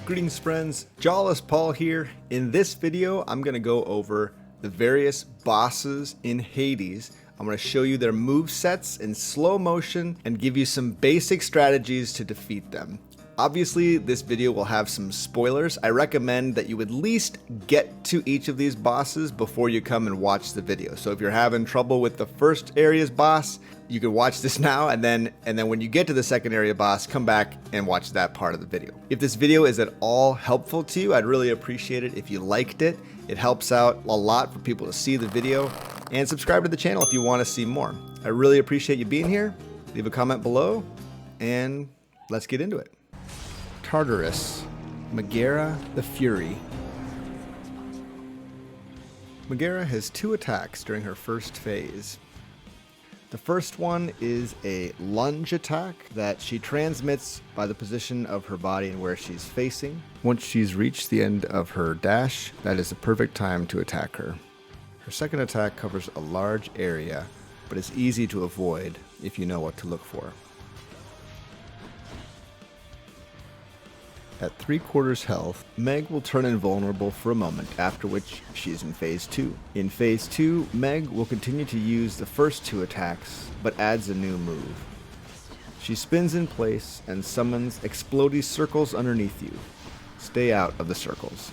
Greetings friends, Jawless Paul here. In this video, I'm going to go over the various bosses in Hades. I'm going to show you their move sets in slow motion and give you some basic strategies to defeat them. Obviously, this video will have some spoilers. I recommend that you at least get to each of these bosses before you come and watch the video. So if you're having trouble with the first area's boss, you can watch this now, and then when you get to the second area boss, come back and watch that part of the video. If this video is at all helpful to you, I'd really appreciate it if you liked it. It helps out a lot for people to see the video, and subscribe to the channel if you want to see more. I really appreciate you being here. Leave a comment below, and let's get into it. Tartarus, Megara the Fury. Megara has two attacks during her first phase. The first one is a lunge attack that she transmits by the position of her body and where she's facing. Once she's reached the end of her dash, that is the perfect time to attack her. Her second attack covers a large area, but is easy to avoid if you know what to look for. At 3/4 health, Meg will turn invulnerable for a moment, after which she is in phase 2. In phase 2, Meg will continue to use the first two attacks, but adds a new move. She spins in place and summons explodey circles underneath you. Stay out of the circles.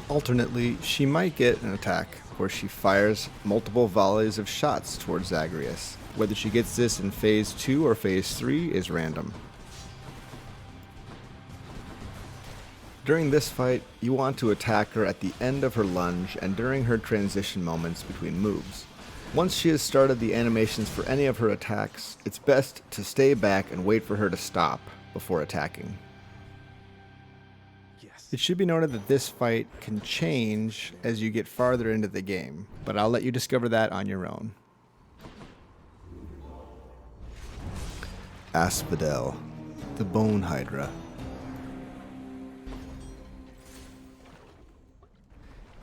Alternately, she might get an attack where she fires multiple volleys of shots towards Zagreus. Whether she gets this in phase 2 or phase 3 is random. During this fight, you want to attack her at the end of her lunge and during her transition moments between moves. Once she has started the animations for any of her attacks, it's best to stay back and wait for her to stop before attacking. It should be noted that this fight can change as you get farther into the game, but I'll let you discover that on your own. Asphodel, the Bone Hydra.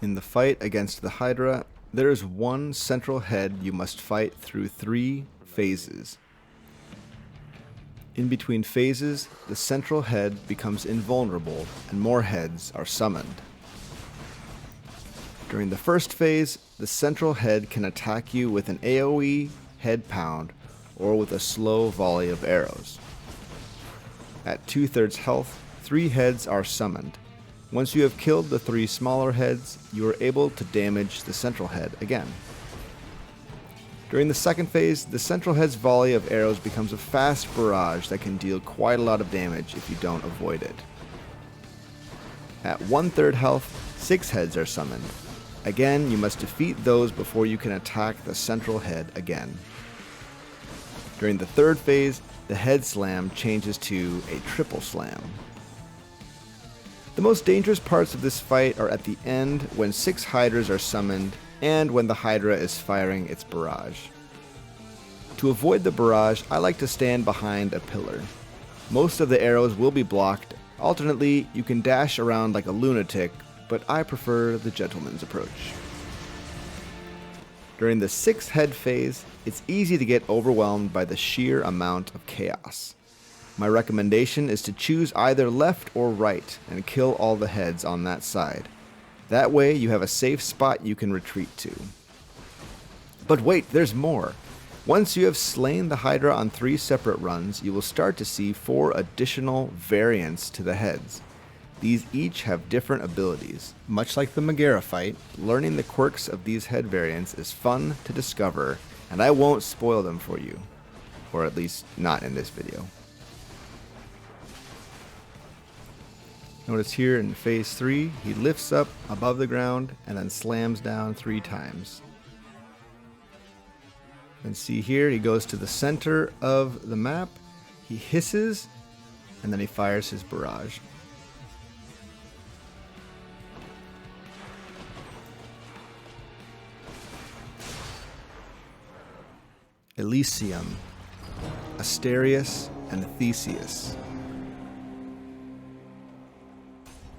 In the fight against the Hydra, there is one central head you must fight through 3 phases. In between phases, the central head becomes invulnerable and more heads are summoned. During the first phase, the central head can attack you with an AoE head pound or with a slow volley of arrows. At 2/3 health, 3 heads are summoned. Once you have killed the 3 smaller heads, you are able to damage the central head again. During the second phase, the central head's volley of arrows becomes a fast barrage that can deal quite a lot of damage if you don't avoid it. At 1/3 health, 6 heads are summoned. Again, you must defeat those before you can attack the central head again. During the third phase, the head slam changes to a triple slam. The most dangerous parts of this fight are at the end when 6 Hydras are summoned and when the Hydra is firing its barrage. To avoid the barrage, I like to stand behind a pillar. Most of the arrows will be blocked. Alternately, you can dash around like a lunatic, but I prefer the gentleman's approach. During the 6 head phase, it's easy to get overwhelmed by the sheer amount of chaos. My recommendation is to choose either left or right and kill all the heads on that side. That way you have a safe spot you can retreat to. But wait, there's more. Once you have slain the Hydra on 3 separate runs, you will start to see 4 additional variants to the heads. These each have different abilities. Much like the Megara fight, learning the quirks of these head variants is fun to discover, and I won't spoil them for you. Or at least not in this video. Notice here in phase 3, he lifts up above the ground and then slams down 3 times. And see here, he goes to the center of the map, he hisses, and then he fires his barrage. Elysium, Asterius, and Theseus.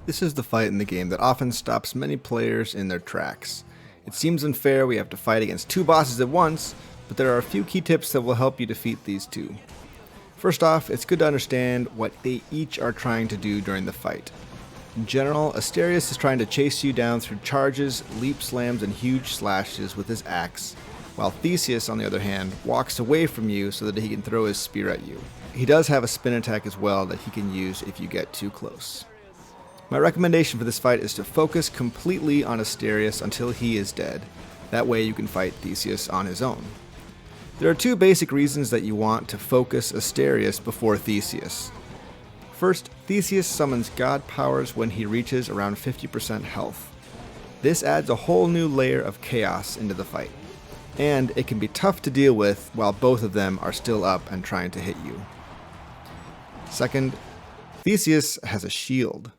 This is the fight in the game that often stops many players in their tracks. It seems unfair we have to fight against 2 bosses at once, but there are a few key tips that will help you defeat these 2. First off, it's good to understand what they each are trying to do during the fight. In general, Asterius is trying to chase you down through charges, leap slams, and huge slashes with his axe, while Theseus, on the other hand, walks away from you so that he can throw his spear at you. He does have a spin attack as well that he can use if you get too close. My recommendation for this fight is to focus completely on Asterius until he is dead. That way you can fight Theseus on his own. There are two basic reasons that you want to focus Asterius before Theseus. First, Theseus summons god powers when he reaches around 50% health. This adds a whole new layer of chaos into the fight, and it can be tough to deal with while both of them are still up and trying to hit you. Second, Theseus has a shield.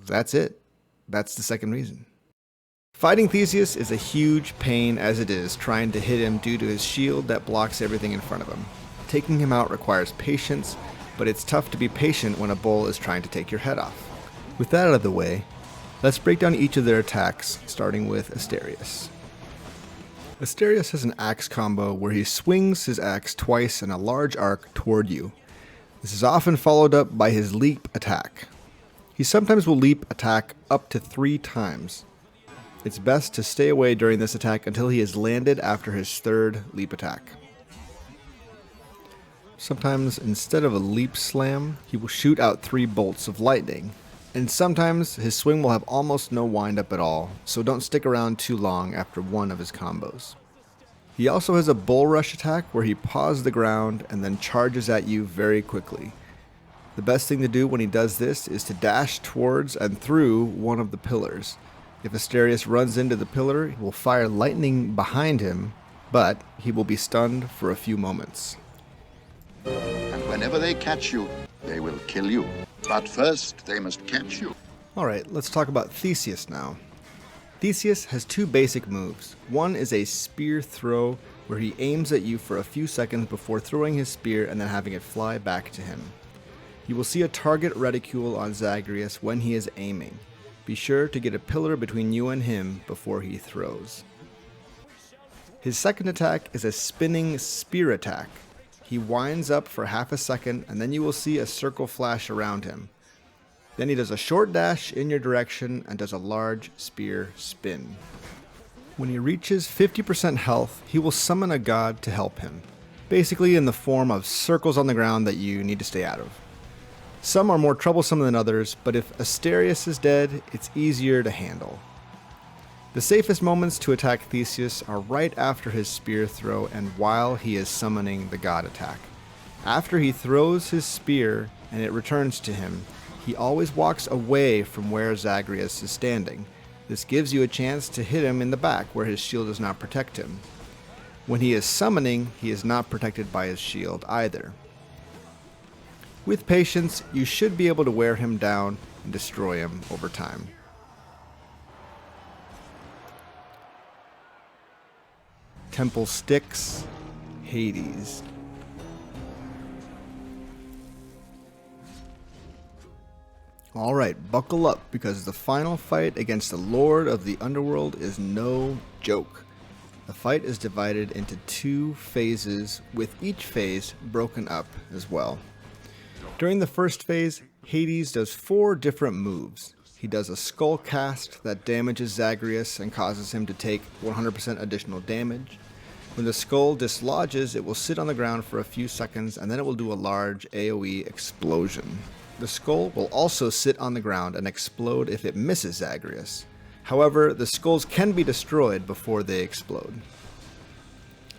That's it. That's the second reason. Fighting Theseus is a huge pain as it is trying to hit him due to his shield that blocks everything in front of him. Taking him out requires patience, but it's tough to be patient when a bull is trying to take your head off. With that out of the way, let's break down each of their attacks, starting with Asterius. Asterius has an axe combo where he swings his axe twice in a large arc toward you. This is often followed up by his leap attack. He sometimes will leap attack up to 3 times. It's best to stay away during this attack until he has landed after his third leap attack. Sometimes, instead of a leap slam, he will shoot out 3 bolts of lightning. And sometimes, his swing will have almost no windup at all, so don't stick around too long after one of his combos. He also has a bull rush attack where he paws the ground and then charges at you very quickly. The best thing to do when he does this is to dash towards and through one of the pillars. If Asterius runs into the pillar, he will fire lightning behind him, but he will be stunned for a few moments. And whenever they catch you, they will kill you. But first, they must catch you. Alright, let's talk about Theseus now. Theseus has 2 basic moves. One is a spear throw, where he aims at you for a few seconds before throwing his spear and then having it fly back to him. You will see a target reticule on Zagreus when he is aiming. Be sure to get a pillar between you and him before he throws. His second attack is a spinning spear attack. He winds up for half a second and then you will see a circle flash around him. Then he does a short dash in your direction and does a large spear spin. When he reaches 50% health, he will summon a god to help him, basically in the form of circles on the ground that you need to stay out of. Some are more troublesome than others, but if Asterius is dead, it's easier to handle. The safest moments to attack Theseus are right after his spear throw and while he is summoning the god attack. After he throws his spear and it returns to him, he always walks away from where Zagreus is standing. This gives you a chance to hit him in the back where his shield does not protect him. When he is summoning, he is not protected by his shield either. With patience, you should be able to wear him down and destroy him over time. Temple Styx, Hades. Alright, buckle up because the final fight against the Lord of the Underworld is no joke. The fight is divided into 2 phases, with each phase broken up as well. During the first phase, Hades does 4 different moves. He does a skull cast that damages Zagreus and causes him to take 100% additional damage. When the skull dislodges, it will sit on the ground for a few seconds and then it will do a large AoE explosion. The skull will also sit on the ground and explode if it misses Zagreus. However, the skulls can be destroyed before they explode.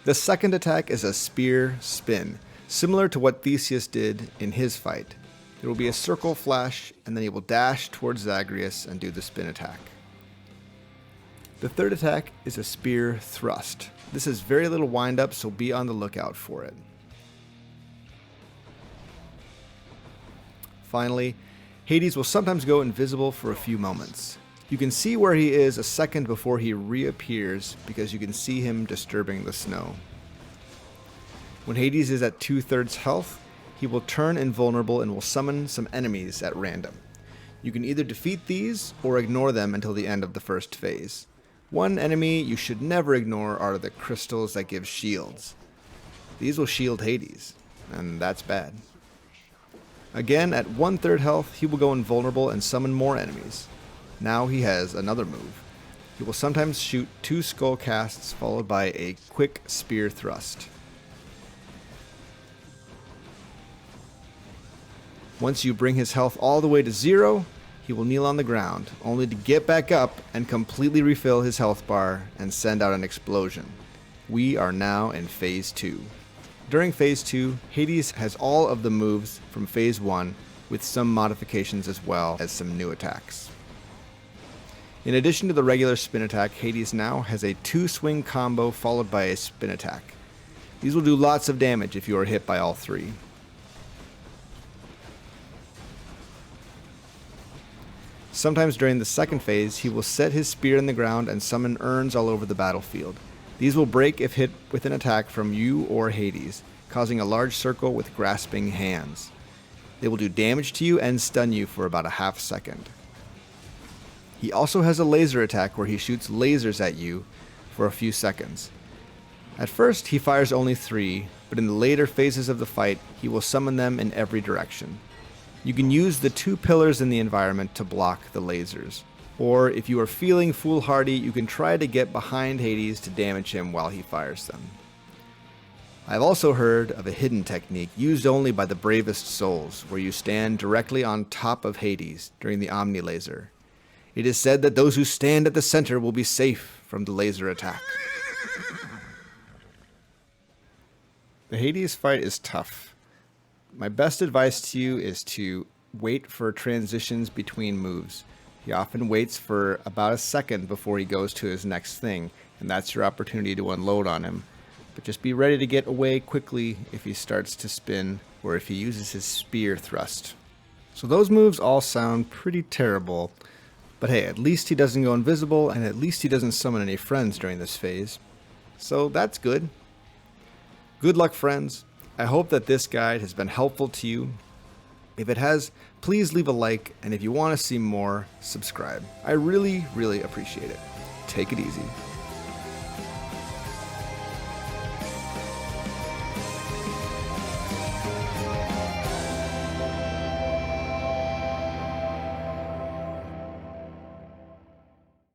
The second attack is a spear spin, similar to what Theseus did in his fight. There will be a circle flash, and then he will dash towards Zagreus and do the spin attack. The third attack is a spear thrust. This has very little windup, so be on the lookout for it. Finally, Hades will sometimes go invisible for a few moments. You can see where he is a second before he reappears because you can see him disturbing the snow. When Hades is at 2/3 health, he will turn invulnerable and will summon some enemies at random. You can either defeat these or ignore them until the end of the first phase. One enemy you should never ignore are the crystals that give shields. These will shield Hades. and that's bad. Again, at 1/3 health, he will go invulnerable and summon more enemies. Now he has another move. He will sometimes shoot 2 skull casts followed by a quick spear thrust. Once you bring his health all the way to 0, he will kneel on the ground, only to get back up and completely refill his health bar and send out an explosion. We are now in Phase 2. During Phase 2, Hades has all of the moves from Phase 1 with some modifications as well as some new attacks. In addition to the regular spin attack, Hades now has a 2-swing combo followed by a spin attack. These will do lots of damage if you are hit by all 3. Sometimes during the second phase, he will set his spear in the ground and summon urns all over the battlefield. These will break if hit with an attack from you or Hades, causing a large circle with grasping hands. They will do damage to you and stun you for about a half second. He also has a laser attack where he shoots lasers at you for a few seconds. At first, he fires only 3, but in the later phases of the fight, he will summon them in every direction. You can use the 2 pillars in the environment to block the lasers. Or if you are feeling foolhardy, you can try to get behind Hades to damage him while he fires them. I've also heard of a hidden technique used only by the bravest souls, where you stand directly on top of Hades during the Omni Laser. It is said that those who stand at the center will be safe from the laser attack. The Hades fight is tough. My best advice to you is to wait for transitions between moves. He often waits for about a second before he goes to his next thing, and that's your opportunity to unload on him. But just be ready to get away quickly if he starts to spin, or if he uses his spear thrust. So those moves all sound pretty terrible, but hey, at least he doesn't go invisible, and at least he doesn't summon any friends during this phase. So that's good. Good luck, friends. I hope that this guide has been helpful to you. If it has, please leave a like, and if you want to see more, subscribe. I really, really appreciate it. Take it easy.